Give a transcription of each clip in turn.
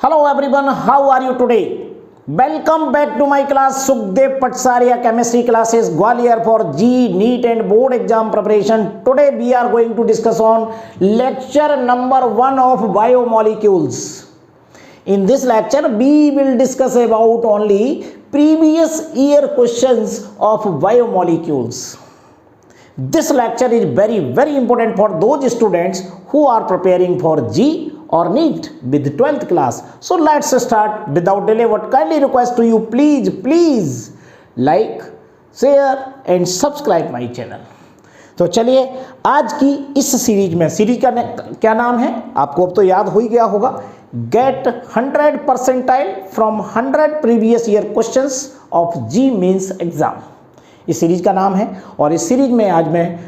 Hello everyone, how are you today? Welcome back to my class Sukhdev Patsaria chemistry classes Gwalior for G, NEET and board exam preparation. Today we are going to discuss on lecture number 1 of biomolecules. In this lecture we will discuss about only previous year questions of biomolecules. This lecture is very important for those students who are preparing for G or NEET with 12th class. So let's start without delay. What kindly request to you, please like, share and subscribe my channel. तो चलिए आज की इस series का क्या नाम है, आपको अब तो याद हो ही गया होगा, get 100 percentile from 100 previous year questions of JEE mains exam, इस सीरीज का नाम है। और इस सीरीज में आज मैं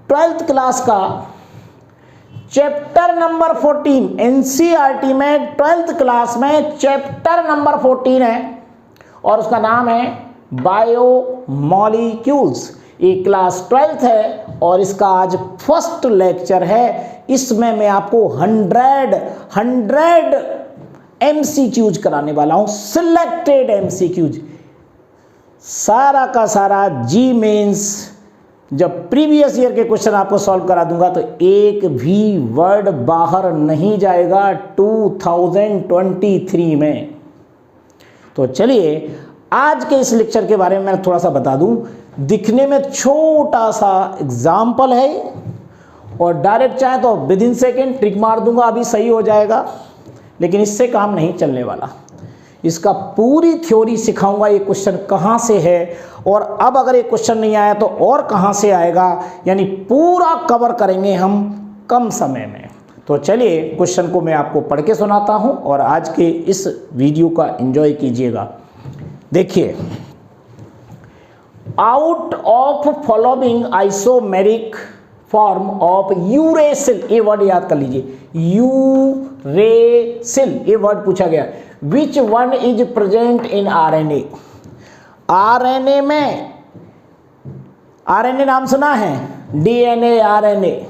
12th क्लास का चैप्टर नंबर 14 एनसीईआरटी में 12th क्लास में चैप्टर नंबर 14 है और उसका नाम है बायोमॉलिक्यूल्स। ये क्लास 12th है और इसका आज फर्स्ट लेक्चर है। इसमें मैं आपको 100 एमसीक्यूज कराने वाला हूं, सिलेक्टेड एमसीक्यूज। सारा का सारा जी मेंस जब प्रीवियस ईयर के क्वेश्चन आपको सॉल्व करा दूंगा तो एक भी वर्ड बाहर नहीं जाएगा 2023 में। तो चलिए आज के इस लेक्चर के बारे में मैं थोड़ा सा बता दूं। दिखने में छोटा सा एग्जाम्पल है और डायरेक्ट चाहे तो विद इन सेकेंड ट्रिक मार दूंगा, अभी सही हो जाएगा, लेकिन इससे काम नहीं चलने वाला। इसका पूरी थ्योरी सिखाऊंगा, ये क्वेश्चन कहाँ से है और अब अगर ये क्वेश्चन नहीं आया तो और कहाँ से आएगा, यानी पूरा कवर करेंगे हम कम समय में। तो चलिए क्वेश्चन को मैं आपको पढ़ के सुनाता हूँ और आज के इस वीडियो का एंजॉय कीजिएगा। देखिए, out of following isomeric form of uracil, ये वर्ड याद कर लीजिए, यूरेसिल ये वर्ड पूछा गया, which one is present in RNA. RNA में, आरएनए नाम सुना है, डीएनए, आरएनए,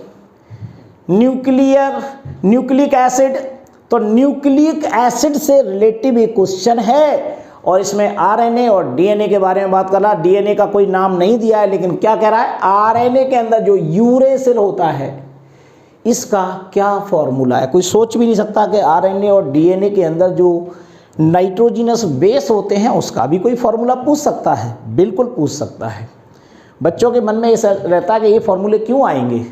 न्यूक्लिक एसिड। तो न्यूक्लिक एसिड से रिलेटिव एक क्वेश्चन है और इसमें आरएनए और डीएनए के बारे में बात कर रहा। डीएनए का कोई नाम नहीं दिया है, लेकिन क्या कह रहा है, आरएनए के अंदर जो यूरेसिल होता है इसका क्या फॉर्मूला है। कोई सोच भी नहीं सकता कि आरएनए और डीएनए के अंदर जो नाइट्रोजिनस बेस होते हैं उसका भी कोई फॉर्मूला पूछ सकता है, बिल्कुल पूछ सकता है। बच्चों के मन में ऐसा रहता है कि ये फॉर्मूले क्यों आएंगे,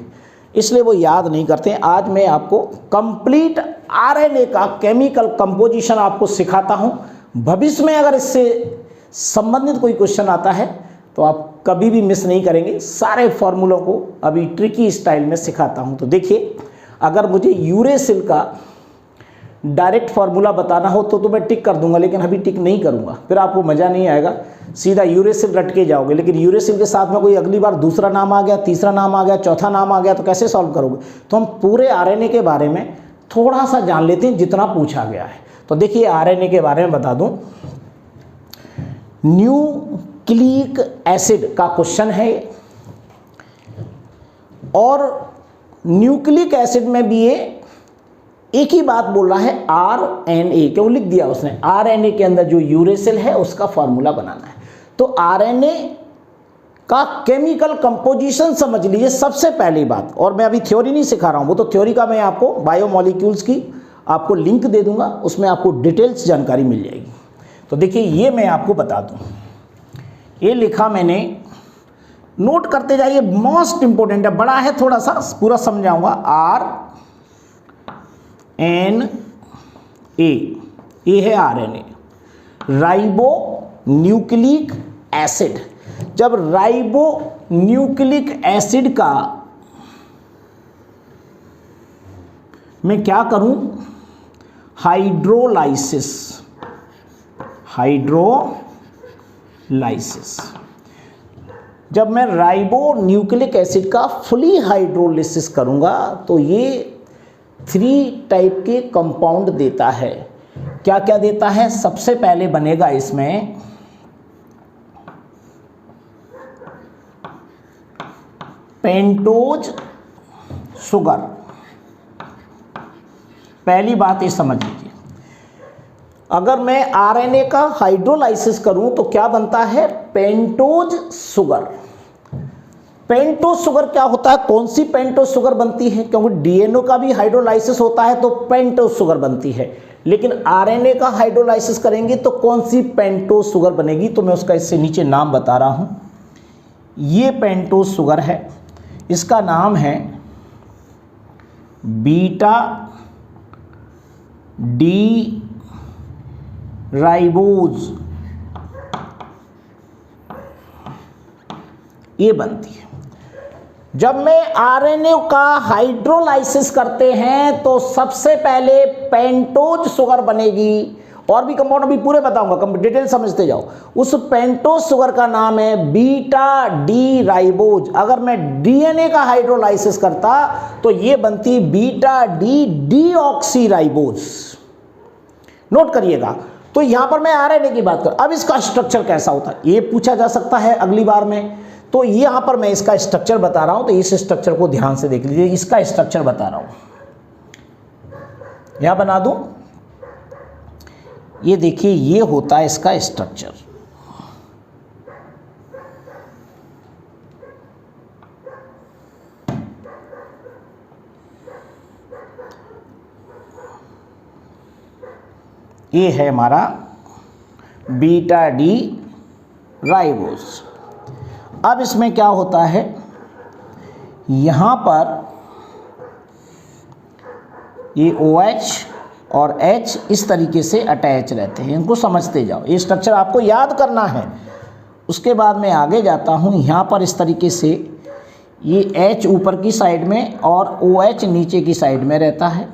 इसलिए वो याद नहीं करते। आज मैं आपको कंप्लीट आरएनए का केमिकल कंपोजिशन आपको सिखाता हूँ। भविष्य में अगर इससे संबंधित कोई क्वेश्चन आता है तो आप कभी भी मिस नहीं करेंगे। सारे फॉर्मूलों को अभी ट्रिकी स्टाइल में सिखाता हूं। तो देखिए, अगर मुझे यूरेसिल का डायरेक्ट फार्मूला बताना हो तो मैं टिक कर दूंगा, लेकिन अभी टिक नहीं करूंगा, फिर आपको मज़ा नहीं आएगा, सीधा यूरेसिल रट के जाओगे। लेकिन यूरेसिल के साथ में कोई अगली बार दूसरा नाम आ गया, तीसरा नाम आ गया, चौथा नाम आ गया तो कैसे सॉल्व करोगे। तो हम पूरे आरएनए के बारे में थोड़ा सा जान लेते हैं जितना पूछा गया है। तो देखिए, आरएनए के बारे में बता दूं, न्यूक्लिक एसिड का क्वेश्चन है और न्यूक्लिक एसिड में भी ये एक ही बात बोल रहा है, आरएनए। क्यों लिख दिया उसने, आरएनए के अंदर जो यूरेसिल है उसका फॉर्मूला बनाना है। तो आरएनए का केमिकल कंपोजिशन समझ लीजिए सबसे पहली बात। और मैं अभी थ्योरी नहीं सिखा रहा हूं, वो तो थ्योरी का मैं आपको बायोमॉलिक्यूल्स की आपको लिंक दे दूंगा, उसमें आपको डिटेल्स जानकारी मिल जाएगी। तो देखिए, ये मैं आपको बता दूं, ये लिखा मैंने, नोट करते जाइए, मोस्ट इंपोर्टेंट है, बड़ा है थोड़ा सा, पूरा समझाऊंगा। RNA, ये है आरएनए, राइबो न्यूक्लिक एसिड। जब राइबो न्यूक्लिक एसिड का मैं क्या करूं, हाइड्रोलाइसिस, जब मैं राइबो न्यूक्लिक एसिड का फुली हाइड्रोलिसिस करूंगा तो ये 3 टाइप के कंपाउंड देता है। क्या क्या देता है, सबसे पहले बनेगा इसमें पेंटोज शुगर। पहली बात ये समझ लीजिए, अगर मैं आरएनए का हाइड्रोलाइसिस करूं तो क्या बनता है, पेंटोज शुगर। पेंटोज शुगर क्या होता है, कौन सी पेंटोज शुगर बनती है, क्योंकि डीएनए का भी हाइड्रोलाइसिस होता है तो पेंटोज शुगर बनती है, लेकिन आरएनए का हाइड्रोलाइसिस करेंगे तो कौन सी पेंटोज शुगर बनेगी, तो मैं उसका इससे नीचे नाम बता रहा हूं। ये पेंटोज शुगर है, इसका नाम है बीटा डी राइबोज, ये बनती है। जब में आरएनए का हाइड्रोलाइसिस करते हैं तो सबसे पहले पेंटोज शुगर बनेगी, और भी कंपाउंड अभी पूरे बताऊंगा, डिटेल समझते जाओ। उस पेंटोज शुगर का नाम है बीटा डी राइबोज। अगर मैं डीएनए का हाइड्रोलाइसिस करता तो ये बनती beta D deoxy ribose. Note करिएगा। तो यहां पर मैं आरएनए की बात कर, अब इसका स्ट्रक्चर कैसा होता है ये पूछा जा सकता है अगली बार में, तो यहां पर मैं इसका स्ट्रक्चर बता रहा हूं, तो इस स्ट्रक्चर को ध्यान से देख लीजिए। इसका स्ट्रक्चर बता रहा हूं, यहां बना दूं, ये देखिए, ये होता है इसका स्ट्रक्चर। ये है हमारा बीटा डी राइबोज। अब इसमें क्या होता है, यहां पर ये OH और H इस तरीके से अटैच रहते हैं, इनको समझते जाओ, ये स्ट्रक्चर आपको याद करना है। उसके बाद मैं आगे जाता हूँ, यहाँ पर इस तरीके से ये H ऊपर की साइड में और OH नीचे की साइड में रहता है।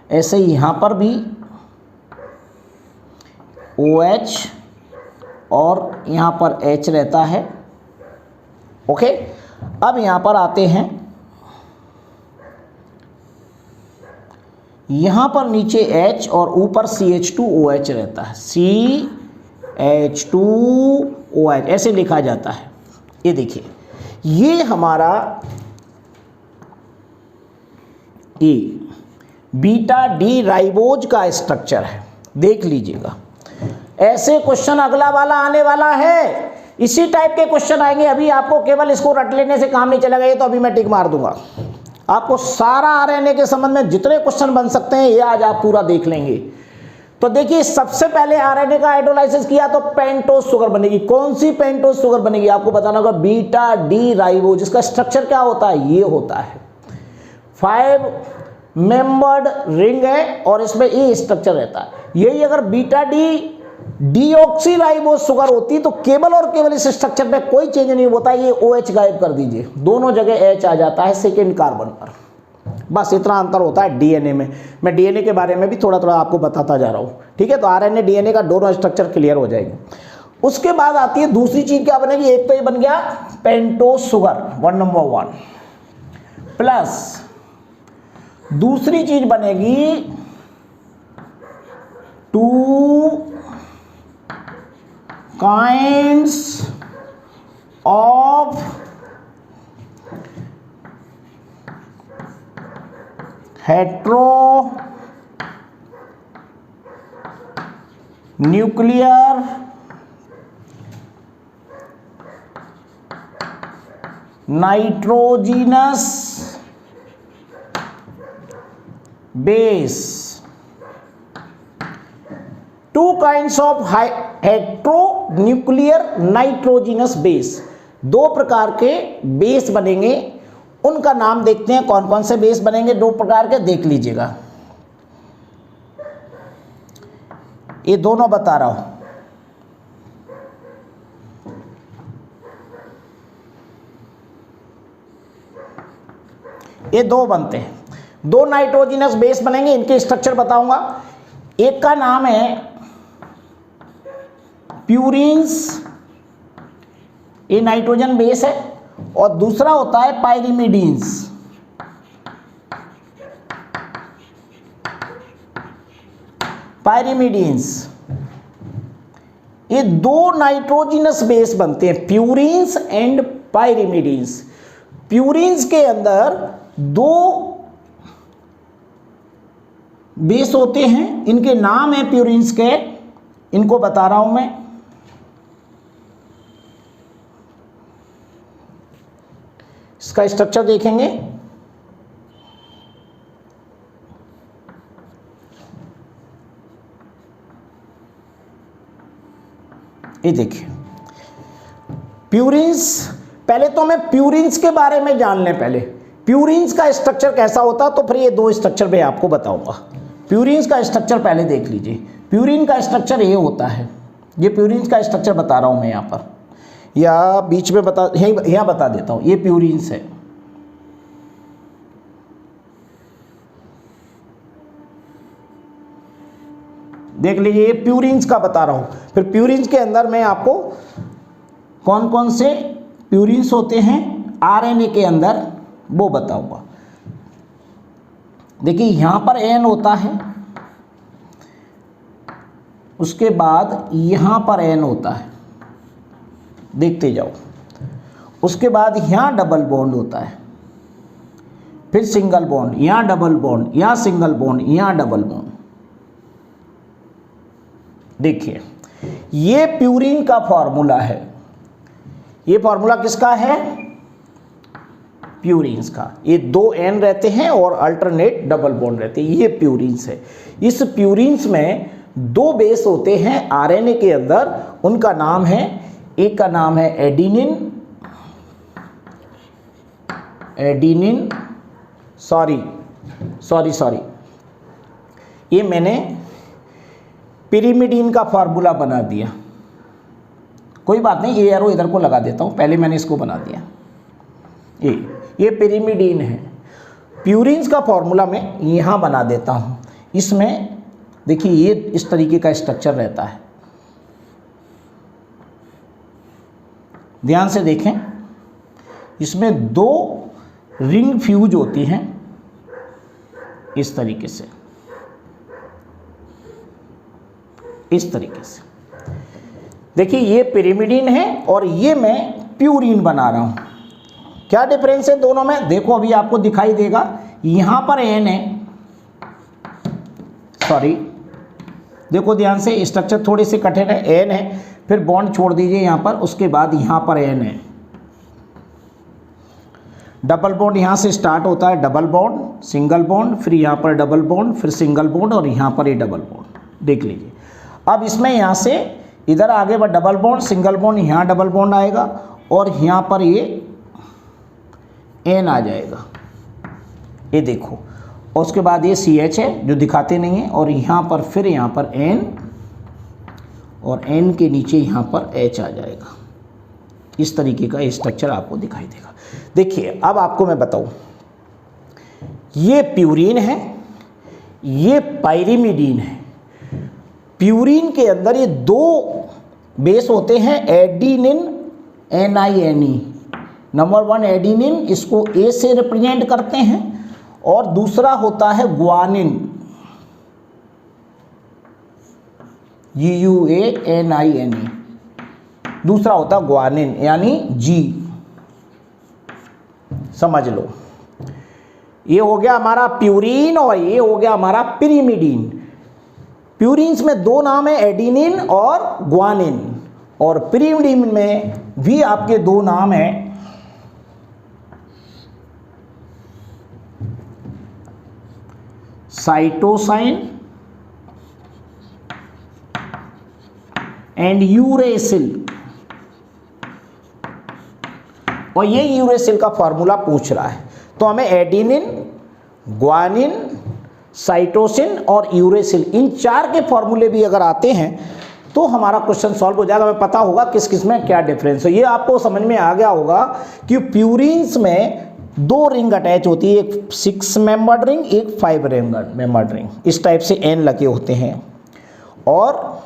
ऐसे ही यहाँ पर भी OH और यहाँ पर H रहता है। ओके, अब यहाँ पर आते हैं, यहाँ पर नीचे H और ऊपर CH2OH रहता है, CH2OH ऐसे लिखा जाता है। ये देखिए, ये हमारा ये बीटा डी राइबोज का स्ट्रक्चर है, देख लीजिएगा। ऐसे क्वेश्चन अगला वाला आने वाला है, इसी टाइप के क्वेश्चन आएंगे। अभी आपको केवल इसको रट लेने से काम नहीं चलेगा, ये तो अभी मैं टिक मार दूंगा। आपको सारा आरएनए के संबंध में जितने क्वेश्चन बन सकते हैं ये आज आप पूरा देख लेंगे। तो देखिए, सबसे पहले आरएनए का हाइड्रोलाइसिस किया तो पेंटोज शुगर बनेगी। कौन सी पेंटोज शुगर बनेगी आपको बताना होगा, बीटा डी राइबोज। इसका स्ट्रक्चर क्या होता है, ये होता है 5 मेंबर्ड रिंग है और इसमें ये स्ट्रक्चर रहता है। यही अगर beta D deoxy ribose sugar होती तो केवल और केवल इस स्ट्रक्चर में कोई चेंज नहीं होता, ये OH गायब कर दीजिए, दोनों जगह H आ जाता है सेकेंड कार्बन पर। बस इतना अंतर होता है डीएनए में। मैं डीएनए के बारे में भी थोड़ा थोड़ा आपको बताता जा रहा हूँ, ठीक है। तो आरएनए डीएनए का दोनों स्ट्रक्चर क्लियर हो जाएगी। उसके बाद आती है दूसरी चीज, क्या बनेगी, एक तो ये बन गया पेंटोज शुगर 1 नंबर 1 प्लस दूसरी चीज बनेगी 2 kinds of heteronuclear nitrogenous base। 2 kinds of heteronuclear nitrogenous base, 2 प्रकार के बेस बनेंगे। उनका नाम देखते हैं, कौन कौन से बेस बनेंगे 2 प्रकार के, देख लीजिएगा। ये दोनों बता रहा हूं, ये 2 बनते हैं, 2 नाइट्रोजिनस बेस बनेंगे। इनके स्ट्रक्चर बताऊंगा। एक का नाम है प्यूरिन्स, ये नाइट्रोजन बेस है, और दूसरा होता है पाइरिमिडीन्स। पाइरिमिडीन्स, ये 2 नाइट्रोजिनस बेस बनते हैं, प्यूरिन्स एंड पाइरिमिडीन्स। प्यूरिन्स के अंदर 2 बेस होते हैं, इनके नाम है प्यूरिन्स के, इनको बता रहा हूं मैं। इसका स्ट्रक्चर देखेंगे, ये देखिए प्यूरिन्स। पहले तो हमें प्यूरिन्स के बारे में जान लें, पहले प्यूरिन्स का स्ट्रक्चर कैसा होता, तो फिर ये दो स्ट्रक्चर मैं आपको बताऊंगा। प्यूरिन्स का स्ट्रक्चर पहले देख लीजिए। प्यूरिन का स्ट्रक्चर ये होता है, ये प्यूरिन्स का स्ट्रक्चर बता रहा हूं मैं यहाँ पर, या बीच में बता, यहाँ बता देता हूँ। ये प्यूरिन्स है, देख लीजिए, ये प्यूरिन्स का बता रहा हूं। फिर प्यूरिन्स के अंदर मैं आपको कौन कौन से प्यूरिन्स होते हैं आरएनए के अंदर वो बताऊंगा। देखिए यहां पर एन होता है, उसके बाद यहां पर एन होता है, देखते जाओ। उसके बाद यहां डबल बॉन्ड होता है, फिर सिंगल बॉन्ड, यहां डबल बॉन्ड, यहां सिंगल बॉन्ड, यहां डबल बॉन्ड। देखिए ये प्यूरिन का फॉर्मूला है। ये फॉर्मूला किसका है? प्यूरिन्स का। ये दो एन रहते हैं और अल्टरनेट डबल बॉन्ड रहते हैं, ये प्यूरिन्स है। इस प्यूरिन्स में दो बेस होते हैं आरएनए के अंदर, उनका नाम है, एक का नाम है एडिनिन, सॉरी, ये मैंने पिरिमिडीन का फार्मूला बना दिया। कोई बात नहीं, ये एरो इधर को लगा देता हूं, पहले मैंने इसको बना दिया। ये पिरिमिडीन है। प्यूरिन्स का फार्मूला मैं यहां बना देता हूं। इसमें देखिए ये इस तरीके का स्ट्रक्चर रहता है, ध्यान से देखें। इसमें दो रिंग फ्यूज होती हैं इस तरीके से, इस तरीके से। देखिए ये पिरिमिडीन है और ये मैं प्यूरिन बना रहा हूं। क्या डिफरेंस है दोनों में? देखो अभी आपको दिखाई देगा, यहां पर एन है, सॉरी देखो ध्यान से, स्ट्रक्चर थोड़ी सी कठिन है। एन है, फिर बॉन्ड छोड़ दीजिए यहां पर, उसके बाद यहां पर एन है, डबल बॉन्ड यहां से स्टार्ट होता है, डबल बॉन्ड, सिंगल बॉन्ड, फिर यहां पर डबल बॉन्ड, फिर सिंगल बॉन्ड और यहां पर ये डबल बॉन्ड। देख लीजिए अब इसमें यहां से इधर आगे बढ़ डबल बॉन्ड, सिंगल बॉन्ड, यहां डबल बॉन्ड आएगा और यहां पर ये एन आ जाएगा, ये देखो। और उसके बाद ये सी एच है जो दिखाते नहीं है, और यहाँ पर फिर यहाँ पर एन, और एन के नीचे यहाँ पर एच आ जाएगा। इस तरीके का स्ट्रक्चर आपको दिखाई देगा। देखिए अब आपको मैं बताऊं, ये प्यूरिन है, ये पाइरिमिडीन है। प्यूरिन के अंदर ये दो बेस होते हैं, एडिनिन, NINE। नंबर 1 एडिनिन, इसको ए से रिप्रेजेंट करते हैं, और दूसरा होता है ग्वानिन, GUANINE। दूसरा होता ग्वानिन यानी G, समझ लो। ये हो गया हमारा प्यूरिन और ये हो गया हमारा पिरिमिडीन। प्यूरिन्स में दो नाम है, एडिनिन और ग्वानिन, और पिरिमिडीन में भी आपके दो नाम है, साइटोसाइन एंड यूरेसिल। और ये यूरेसिल का फॉर्मूला पूछ रहा है, तो हमें एडिनिन, ग्वानिन, साइटोसिन और यूरेसिल, इन चार के फॉर्मूले भी अगर आते हैं तो हमारा क्वेश्चन सॉल्व हो जाएगा। हमें पता होगा किस किस में क्या डिफरेंस है। ये आपको समझ में आ गया होगा कि प्यूरिन्स में दो रिंग अटैच होती है, एक 6 मेंबर्ड रिंग, एक 5 मेंबर्ड रिंग, इस टाइप से एन लगे होते हैं। और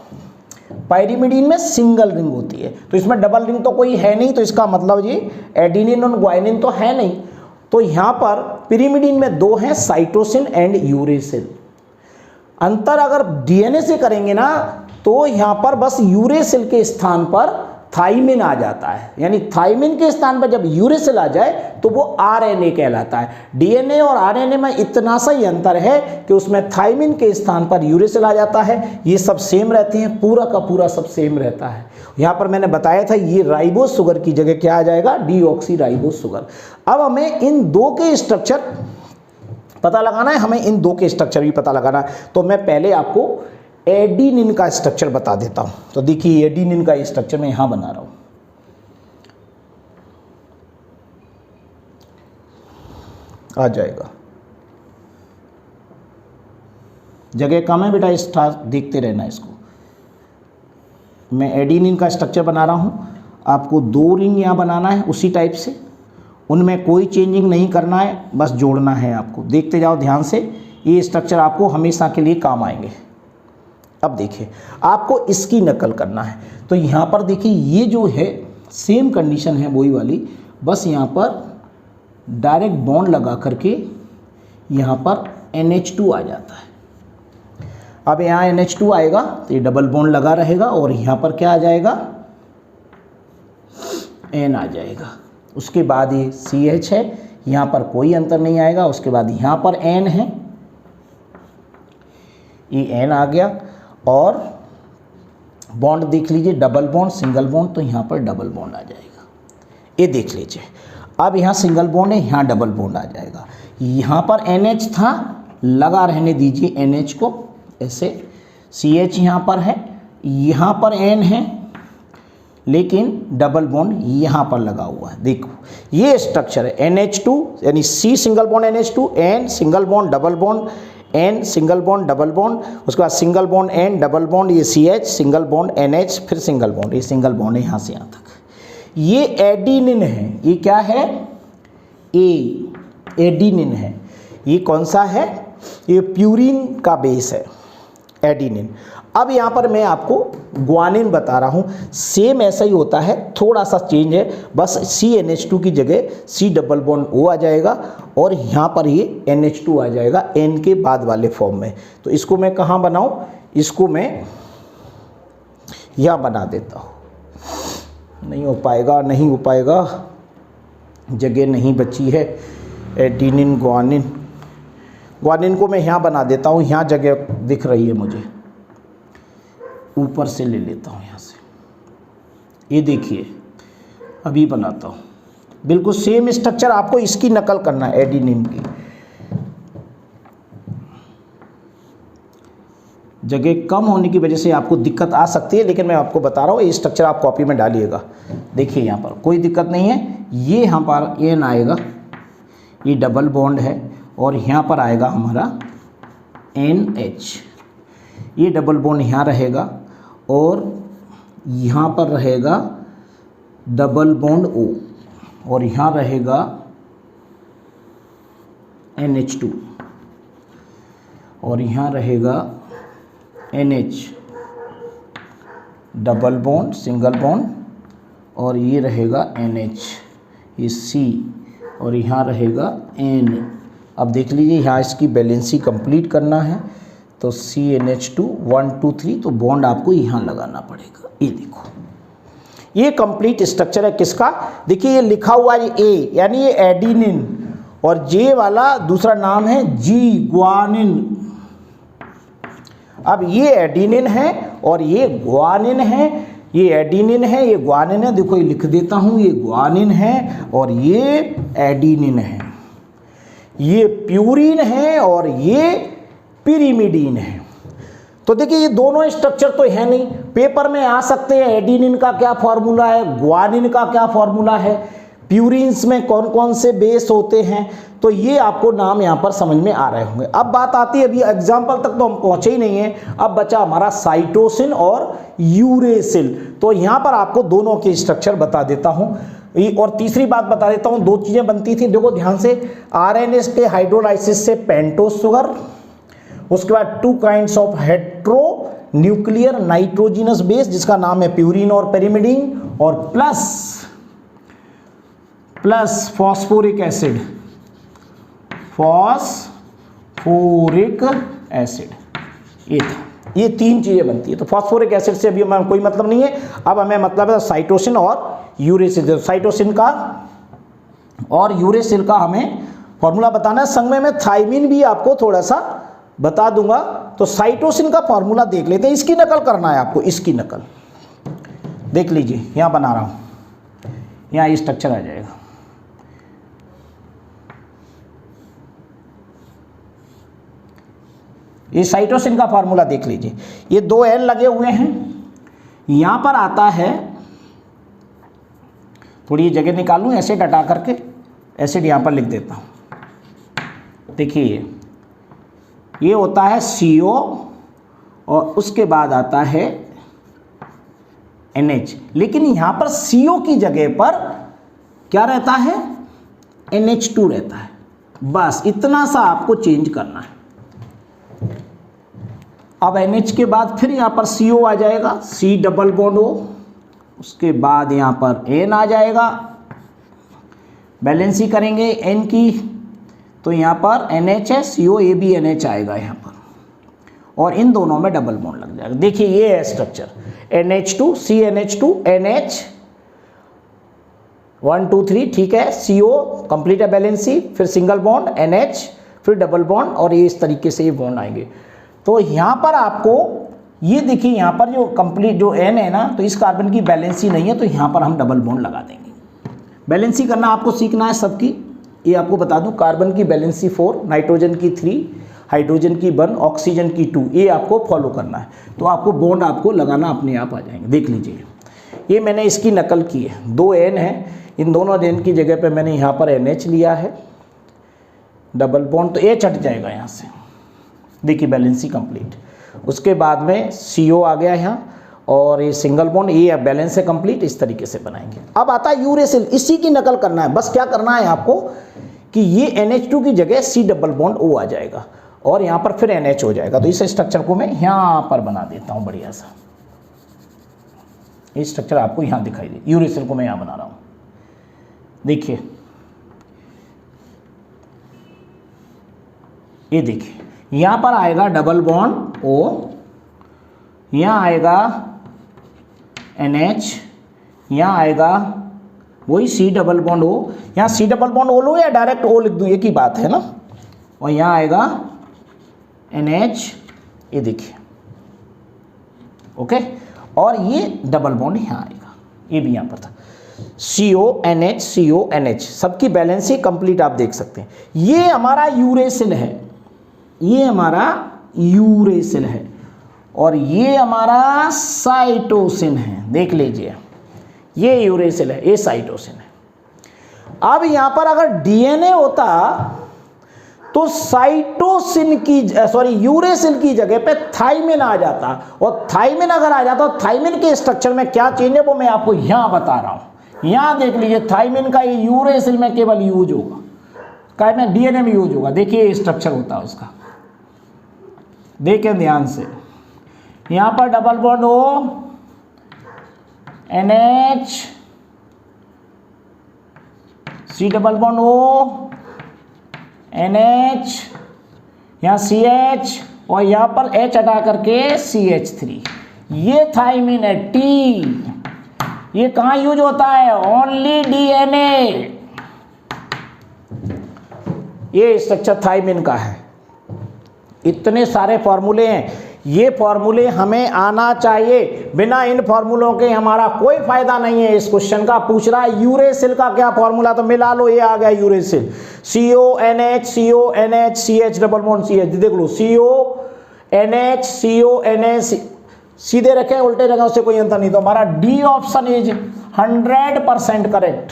पाइरिमिडीन में सिंगल रिंग होती है, तो इसमें डबल रिंग तो कोई है नहीं, तो इसका मतलब ये एडिनिन और ग्वानिन तो है नहीं। तो यहाँ पर पिरिमिडीन में दो हैं, साइटोसिन एंड यूरेसिल। अंतर अगर डीएनए से करेंगे ना, तो यहाँ पर बस यूरेसिल के स्थान पर थाइमिन आ जाता है, यानी थाइमिन के स्थान पर जब यूरेसिल आ जाए तो वो आरएनए कहलाता है। डीएनए और आरएनए में इतना सा ही अंतर है कि उसमें थाइमिन के स्थान पर यूरेसिल आ जाता है। ये सब सेम रहते हैं, पूरा का पूरा सब सेम रहता है। यहाँ पर मैंने बताया था ये राइबोस शुगर की जगह क्या आ जाएगा, डीऑक्सी राइबोस शुगर। अब हमें इन दो के स्ट्रक्चर पता लगाना है, हमें इन दो के स्ट्रक्चर भी पता लगाना है। तो मैं पहले आपको एडिनिन का स्ट्रक्चर बता देता हूं। तो देखिए एडिनिन का स्ट्रक्चर मैं यहां बना रहा हूं, आ जाएगा। जगह कम है बेटा, स्टार देखते रहना इसको। मैं एडिनिन का स्ट्रक्चर बना रहा हूं, आपको 2 रिंग यहां बनाना है उसी टाइप से, उनमें कोई चेंजिंग नहीं करना है, बस जोड़ना है आपको। देखते जाओ ध्यान से, ये स्ट्रक्चर आपको हमेशा के लिए काम आएंगे। अब देखिए आपको इसकी नकल करना है। तो यहाँ पर देखिए ये जो है सेम कंडीशन है वही वाली, बस यहाँ पर डायरेक्ट बॉन्ड लगा करके यहाँ पर NH2 आ जाता है। अब यहाँ NH2 आएगा तो ये डबल बॉन्ड लगा रहेगा और यहाँ पर क्या आ जाएगा, N आ जाएगा। उसके बाद ये CH है, यहाँ पर कोई अंतर नहीं आएगा। उसके बाद यहाँ पर N है, ये N आ गया। और बॉन्ड देख लीजिए, डबल बॉन्ड सिंगल बॉन्ड, तो यहाँ पर डबल बॉन्ड आ जाएगा। ये देख लीजिए, अब यहाँ सिंगल बॉन्ड है, यहाँ डबल बॉन्ड आ जाएगा। यहाँ पर NH था, लगा रहने दीजिए NH को ऐसे। CH यहाँ पर है, यहाँ पर N है, लेकिन डबल बॉन्ड यहाँ पर लगा हुआ है। देखो ये स्ट्रक्चर है NH2 यानी C single bond NH2, N single bond double bond, N single bond double bond, उसके बाद single bond N double bond, ये CH सिंगल बॉन्ड NH, फिर सिंगल बॉन्ड, ये सिंगल बॉन्ड है यहाँ से यहाँ तक। ये एडिनिन है, ये क्या है, एडिनिन है। ये कौन सा है, ये प्यूरिन का बेस है एडिनिन। अब यहाँ पर मैं आपको ग्वानिन बता रहा हूँ, सेम ऐसा ही होता है, थोड़ा सा चेंज है, बस CNH2 की जगह C डबल बॉन्ड O आ जाएगा और यहाँ पर ये NH2 आ जाएगा N के बाद वाले फॉर्म में। तो इसको मैं कहाँ बनाऊँ, इसको मैं यहाँ बना देता हूँ। नहीं हो पाएगा, नहीं हो पाएगा, जगह नहीं बची है। एडिनिन ग्वानिन, ग्वानिन को मैं यहाँ बना देता हूँ, यहाँ जगह दिख रही है मुझे, ऊपर से ले लेता हूँ यहाँ से। ये देखिए अभी बनाता हूँ, बिल्कुल सेम स्ट्रक्चर आपको इसकी नकल करना है एडिनिन की। जगह कम होने की वजह से आपको दिक्कत आ सकती है, लेकिन मैं आपको बता रहा हूँ ये स्ट्रक्चर आप कॉपी में डालिएगा। देखिए यहाँ पर कोई दिक्कत नहीं है, ये यहाँ पर N आएगा, ये डबल बॉन्ड है, और यहाँ पर आएगा हमारा NH, ये डबल बॉन्ड यहाँ रहेगा और यहाँ पर रहेगा डबल बॉन्ड O, और यहाँ रहेगा NH2, और यहाँ रहेगा NH double bond single bond, और ये रहेगा NH, ये C, और यहाँ रहेगा N। अब देख लीजिए यहाँ इसकी बैलेंसी कंप्लीट करना है, तो CNH2 1 2 3, तो बॉन्ड आपको यहाँ लगाना पड़ेगा। ये देखो ये कंप्लीट स्ट्रक्चर है किसका, देखिए ये लिखा हुआ है A यानी ये एडिनिन, और J वाला दूसरा नाम है G ग्वानिन। अब ये एडिनिन है और ये ग्वानिन है, ये एडिनिन है, ये ग्वानिन है। देखो ये लिख देता हूँ, ये ग्वानिन है और ये एडिनिन है, ये प्यूरिन है और ये पिरिमिडीन है। तो देखिए ये दोनों स्ट्रक्चर तो है नहीं, पेपर में आ सकते हैं एडिनिन का क्या फॉर्मूला है, ग्वानिन का क्या फॉर्मूला है, प्यूरिन्स में कौन कौन से बेस होते हैं, तो ये आपको नाम यहाँ पर समझ में आ रहे होंगे। अब बात आती है, अभी एग्जाम्पल तक तो हम पहुँचे ही नहीं हैं, अब बचा हमारा साइटोसिन और यूरेसिल। तो यहाँ पर आपको दोनों के स्ट्रक्चर बता देता हूँ, और तीसरी बात बता देता हूँ, 2 चीज़ें बनती थी, देखो ध्यान से, RNA के हाइड्रोलाइसिस से पेंटोस शुगर, उसके बाद 2 kinds of hetero nuclear nitrogenous base जिसका नाम है प्यूरिन और पेरिमिडीन, और plus phosphoric acid, phosphoric acid, ये था। ये 3 चीज़ें बनती है। तो फॉस्फोरिक एसिड से अभी हमें कोई मतलब नहीं है, अब हमें मतलब है साइटोसिन और यूरेसिल। साइटोसिन का और यूरेसिल का हमें फॉर्मूला बताना है, संग में मैं थाइमिन भी आपको थोड़ा सा बता दूंगा। तो साइटोसिन का फॉर्मूला देख लेते हैं, इसकी नकल करना है आपको, इसकी नकल देख लीजिए, यहाँ बना रहा हूँ, यहाँ ये स्ट्रक्चर आ जाएगा। ये साइटोसिन का फार्मूला देख लीजिए, ये 2 N लगे हुए हैं, यहाँ पर आता है, थोड़ी ये जगह निकाल लूँ एसिड हटा करके, एसिड यहाँ पर लिख देता हूँ। देखिए ये होता है CO और उसके बाद आता है NH, लेकिन यहाँ पर CO की जगह पर क्या रहता है, NH2 रहता है। बस इतना सा आपको चेंज करना है। अब NH के बाद फिर यहाँ पर CO आ जाएगा, C डबल बॉन्ड O, उसके बाद यहाँ पर N आ जाएगा, बैलेंसी करेंगे N की, तो यहाँ पर NH है, CO A B NH आएगा यहाँ पर, और इन दोनों में डबल बॉन्ड लग जाएगा। देखिए ये है स्ट्रक्चर, NH2 CNH2 NH 1 2 3, ठीक है, CO कंप्लीट है बैलेंसी, फिर सिंगल बॉन्ड NH, फिर डबल बॉन्ड, और ये इस तरीके से ये बॉन्ड आएंगे। तो यहाँ पर आपको ये देखिए, यहाँ पर जो कंप्लीट जो N है ना, तो इस कार्बन की बैलेंसी नहीं है, तो यहाँ पर हम डबल बॉन्ड लगा देंगे। बैलेंसी करना आपको सीखना है सबकी, ये आपको बता दूं, कार्बन की बैलेंसी 4, नाइट्रोजन की 3, हाइड्रोजन की 1, ऑक्सीजन की 2, ये आपको फॉलो करना है। तो आपको बॉन्ड आपको लगाना अपने आप आ जाएंगे। देख लीजिए, ये मैंने इसकी नकल की है, 2 N है, इन दोनों N की जगह पे मैंने यहाँ पर NH लिया है, डबल बॉन्ड, तो H हट जाएगा यहाँ से। देखिए बैलेंसी कंप्लीट, उसके बाद में CO आ गया यहाँ, और ये सिंगल बॉन्ड, ये बैलेंस है कंप्लीट, इस तरीके से बनाएंगे। अब आता है यूरेसिल, इसी की नकल करना है। बस क्या करना है आपको कि ये NH2 की जगह C डबल बॉन्ड O आ जाएगा, और यहाँ पर फिर NH हो जाएगा। तो इस स्ट्रक्चर को मैं यहाँ पर बना देता हूँ बढ़िया सा, ये स्ट्रक्चर आपको यहाँ दिखाई दे। यूरेसिल को मैं यहाँ बना रहा हूँ, देखिए ये देखिए, यहाँ पर आएगा डबल बॉन्ड O, यहाँ आएगा NH, यहाँ आएगा वही C डबल बॉन्ड O, यहाँ C डबल बॉन्ड O लो या डायरेक्ट O लिख दूँ, एक ही बात है ना, और यहाँ आएगा NH, ये देखिए, ओके, और ये डबल बॉन्ड यहाँ आएगा, ये भी यहाँ पर था, CO NH CO NH, सबकी बैलेंसी कंप्लीट आप देख सकते हैं। ये हमारा यूरेसिल है, ये हमारा यूरेसिल है, और ये हमारा साइटोसिन है। देख लीजिए, ये यूरेसिल है, ये साइटोसिन है। अब यहाँ पर अगर DNA होता तो साइटोसिन की यूरेसिल की जगह पे थाइमिन आ जाता, और थाइमिन अगर आ जाता, तो थाइमिन के स्ट्रक्चर में क्या चेंज है वो मैं आपको यहाँ बता रहा हूँ। यहाँ देख लीजिए, थाइमिन का ये यूरेसिल में केवल यूज होगा, क्या में DNA में यूज होगा। देखिए स्ट्रक्चर होता है उसका, देखें ध्यान से, यहाँ पर double bond O NH, C double bond O NH, यहाँ CH, और यहाँ पर H हटा करके CH3, ये थाइमिन है T। ये कहाँ यूज होता है, ओनली DNA। ये स्ट्रक्चर थाइमिन का है। इतने सारे फॉर्मूले हैं, ये फॉर्मूले हमें आना चाहिए, बिना इन फॉर्मूलों के हमारा कोई फायदा नहीं है। इस क्वेश्चन का पूछ रहा है यूरेसिल का क्या फॉर्मूला, तो मिला लो, ये आ गया uracil, CO NH CH double bond CH, देख लो CO NH सीधे रखें उल्टे रखें उससे कोई अंतर नहीं। तो हमारा डी ऑप्शन इज 100% करेक्ट।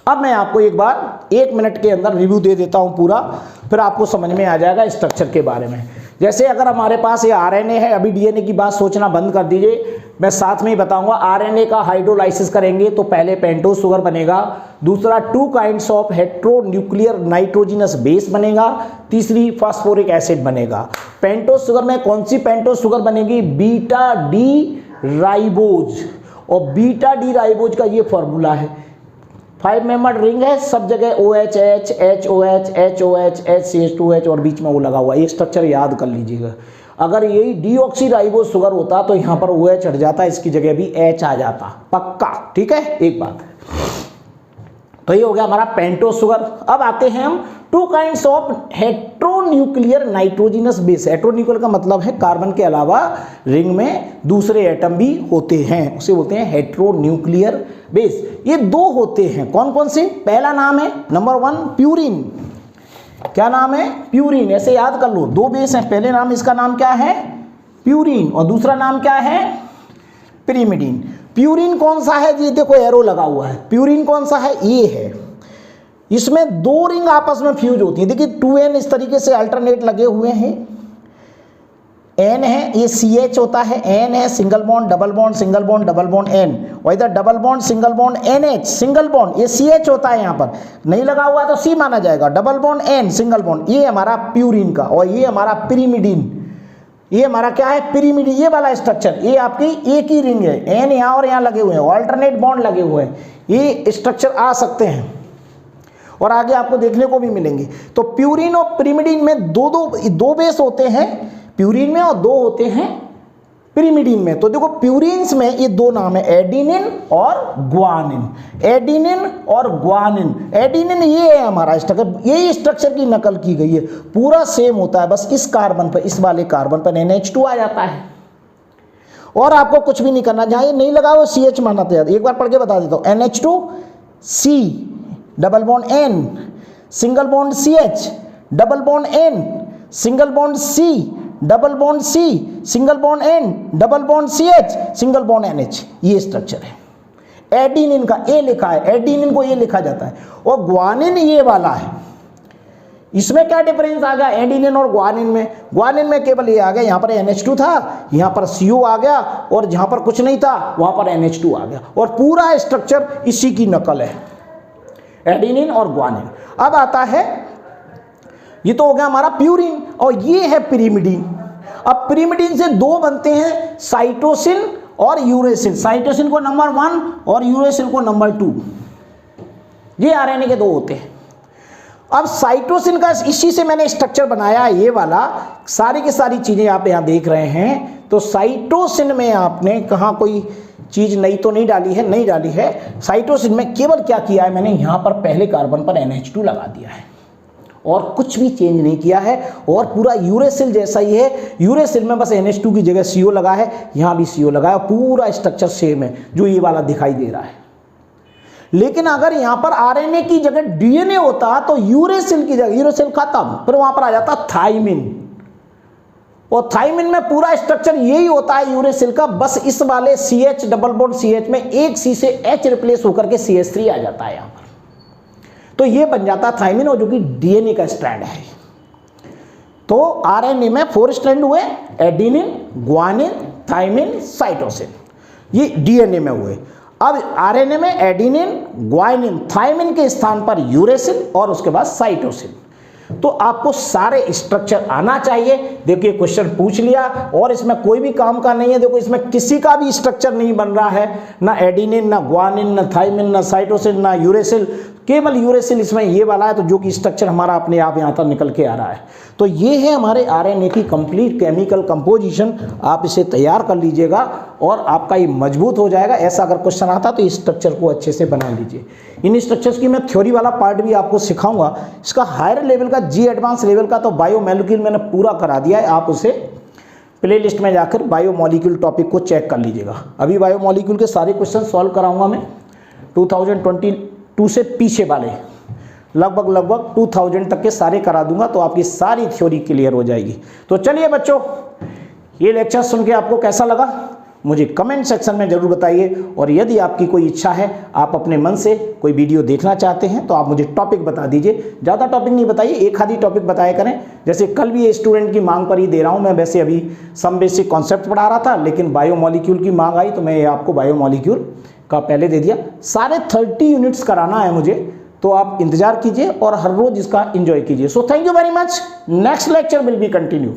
अब मैं आपको एक बार 1 मिनट के अंदर रिव्यू दे देता हूं पूरा, फिर आपको समझ में आ जाएगा स्ट्रक्चर के बारे में। जैसे अगर हमारे पास ये आरएनए है, अभी डीएनए की बात सोचना बंद कर दीजिए, मैं साथ में ही बताऊंगा। आरएनए का हाइड्रोलाइसिस करेंगे तो पहले पेंटोज शुगर बनेगा, दूसरा 2 kinds of hetero nuclear nitrogenous base बनेगा, तीसरी फास्फोरिक एसिड बनेगा। पेंटोज शुगर में कौन सी पेंटोज शुगर बनेगी, बीटा डी राइबोज, और बीटा डी राइबोज का ये फॉर्मूला है। 5 मेंबर्ड रिंग है, सब जगह OH HOH HOH HCH2H और बीच में वो लगा हुआ है। ये स्ट्रक्चर याद कर लीजिएगा। अगर यही डीऑक्सीराइबोज शुगर होता तो यहाँ पर OH हट जाता, इसकी जगह भी H आ जाता पक्का। ठीक है, एक बात। तो ये हो गया हमारा पेंटोज शुगर। अब आते हैं हम two kinds of heteronuclear nitrogenous base. Heteronuclear का मतलब है कार्बन के अलावा रिंग में दूसरे एटम भी होते हैं, उसे बोलते हैं हेट्रोन्यूक्लियर बेस। ये दो होते हैं, कौन कौन से? पहला नाम है नंबर 1 प्यूरिन। क्या नाम है? प्यूरिन। ऐसे याद कर लो, दो बेस हैं, पहले नाम इसका नाम क्या है? प्यूरिन, और दूसरा नाम क्या है? पिरिमिडीन। प्यूरिन कौन सा है जी? देखो एरो लगा हुआ है। प्यूरिन कौन सा है? ये है। इसमें दो रिंग आपस में फ्यूज होती है। देखिए 2N इस तरीके से अल्टरनेट लगे हुए हैं। N है, ये CH होता है, N है single bond double bond single bond double bond N, और इधर double bond single bond NH single bond, ये CH होता है। यहाँ पर नहीं लगा हुआ तो C माना जाएगा। Double bond N single bond, ये हमारा प्यूरिन का, और ये हमारा पिरिमिडीन। ये हमारा क्या है? पिरिमिडीन। ये वाला स्ट्रक्चर, ये आपकी एक ही रिंग है, N यहाँ और यहाँ लगे हुए हैं, ऑल्टरनेट बॉन्ड लगे हुए हैं। ये स्ट्रक्चर आ सकते हैं और आगे आपको देखने को भी मिलेंगे। तो प्यूरिन और पिरिमिडीन में दो बेस होते हैं प्यूरिन में, और दो होते हैं पिरिमिडीन में। तो देखो प्यूरिन्स में ये दो नाम है, एडिनिन और ग्वानिन। एडिनिन और ग्वानिन। एडिनिन ये है हमारा स्ट्रक्चर, यही स्ट्रक्चर की नकल की गई है, पूरा सेम होता है, बस इस कार्बन पर, इस वाले कार्बन पर NH2 आ जाता है, और आपको कुछ भी नहीं करना। जहां ये नहीं लगा वो CH माना जाता है। एक बार पढ़ के बता देता हूं, NH2 C double bond N single bond CH double bond N single bond C double bond C single bond N double bond CH single bond NH। ये स्ट्रक्चर है। एडिनिन का ए लिखा है, एडिनिन को ये लिखा जाता है, और ग्वानिन ये वाला है। इसमें क्या डिफरेंस आ गया एडिनिन और ग्वानिन में? ग्वानिन में केवल ये आ गया, यहाँ पर NH2 था, यहाँ पर CO आ गया, और जहाँ पर कुछ नहीं था वहाँ पर NH2 आ गया, और पूरा स्ट्रक्चर इसी की नकल है, एडिनिन और ग्वानिन। अब आता है, ये तो हो गया हमारा प्यूरिन, और ये है पिरिमिडीन। अब पिरिमिडीन से दो बनते हैं, साइटोसिन और यूरेसिल। साइटोसिन को नंबर 1 और यूरेसिल को नंबर 2। ये RNA के दो होते हैं। अब साइटोसिन का, इसी से मैंने स्ट्रक्चर बनाया ये वाला, सारी की सारी चीजें आप यहाँ देख रहे हैं। तो साइटोसिन में आपने कहाँ कोई चीज नई तो नहीं डाली है? नहीं डाली है। साइटोसिन में केवल क्या किया है मैंने, यहाँ पर पहले कार्बन पर NH2 लगा दिया है, और कुछ भी चेंज नहीं किया है, और पूरा यूरेसिल जैसा ही है। यूरेसिल में बस NH2 की जगह CO लगा है, यहाँ भी CO लगा है, पूरा स्ट्रक्चर सेम है जो ये वाला दिखाई दे रहा है। लेकिन अगर यहाँ पर RNA की जगह DNA होता तो यूरेसिल की जगह, यूरेसिल खत्म, फिर वहां पर आ जाता थाइमिन, और थाइमिन में पूरा स्ट्रक्चर यही होता है यूरेसिल का, बस इस वाले CH डबल बॉन्ड CH में एक C से H रिप्लेस होकर के CH3 आ जाता है यहाँ पर। तो ये बन जाता थाइमिन, और जो कि DNA का स्ट्रैंड है। तो RNA में 4 स्ट्रैंड हुए, एडिनिन, ग्वानिन, थाइमिन, साइटोसिन, ये DNA में हुए। अब RNA में एडिनिन, ग्वानिन, थाइमिन के स्थान पर यूरेसिल, और उसके बाद साइटोसिन। तो आपको सारे स्ट्रक्चर आना चाहिए। देखिए क्वेश्चन पूछ लिया, और इसमें कोई भी काम का नहीं है। देखो इसमें किसी का भी स्ट्रक्चर नहीं बन रहा है, ना एडिनिन, ना ग्वानिन, ना थाइमिन, ना साइटोसिन, ना यूरेसिल, केवल यूरेसिल इसमें ये वाला है, तो जो कि स्ट्रक्चर हमारा अपने आप यहाँ तक निकल के आ रहा है। तो ये है हमारे RNA की कंप्लीट केमिकल कंपोजिशन। आप इसे तैयार कर लीजिएगा और आपका ये मजबूत हो जाएगा। ऐसा अगर क्वेश्चन आता तो इस स्ट्रक्चर को अच्छे से बना लीजिए। इन स्ट्रक्चर्स की मैं थ्योरी वाला पार्ट भी आपको सिखाऊंगा। इसका हायर लेवल का, जी एडवांस लेवल का तो बायोमोलिक्यूल मैंने पूरा करा दिया है। आप उसे प्लेलिस्ट में जाकर बायोमोलिक्यूल टॉपिक को चेक कर लीजिएगा। अभी बायोमोलिक्यूल के सारे क्वेश्चन सॉल्व कराऊंगा मैं 2022 से पीछे वाले, लगभग 2000 तक के सारे करा दूंगा, तो आपकी सारी थ्योरी क्लियर हो जाएगी। तो चलिए बच्चों, ये लेक्चर सुन के आपको कैसा लगा मुझे कमेंट सेक्शन में जरूर बताइए। और यदि आपकी कोई इच्छा है, आप अपने मन से कोई वीडियो देखना चाहते हैं, तो आप मुझे टॉपिक बता दीजिए। ज़्यादा टॉपिक नहीं बताइए, एक आधी टॉपिक बताया करें। जैसे कल भी ये स्टूडेंट की मांग पर ही दे रहा हूँ मैं। वैसे अभी सम बेसिक कॉन्सेप्ट पढ़ा रहा था, लेकिन बायोमोलिक्यूल की मांग आई तो मैं आपको बायोमोलिक्यूल का पहले दे दिया। सारे 30 यूनिट्स कराना है मुझे, तो आप इंतजार कीजिए और हर रोज इसका एंजॉय कीजिए। So thank you very much. Next lecture will be continue.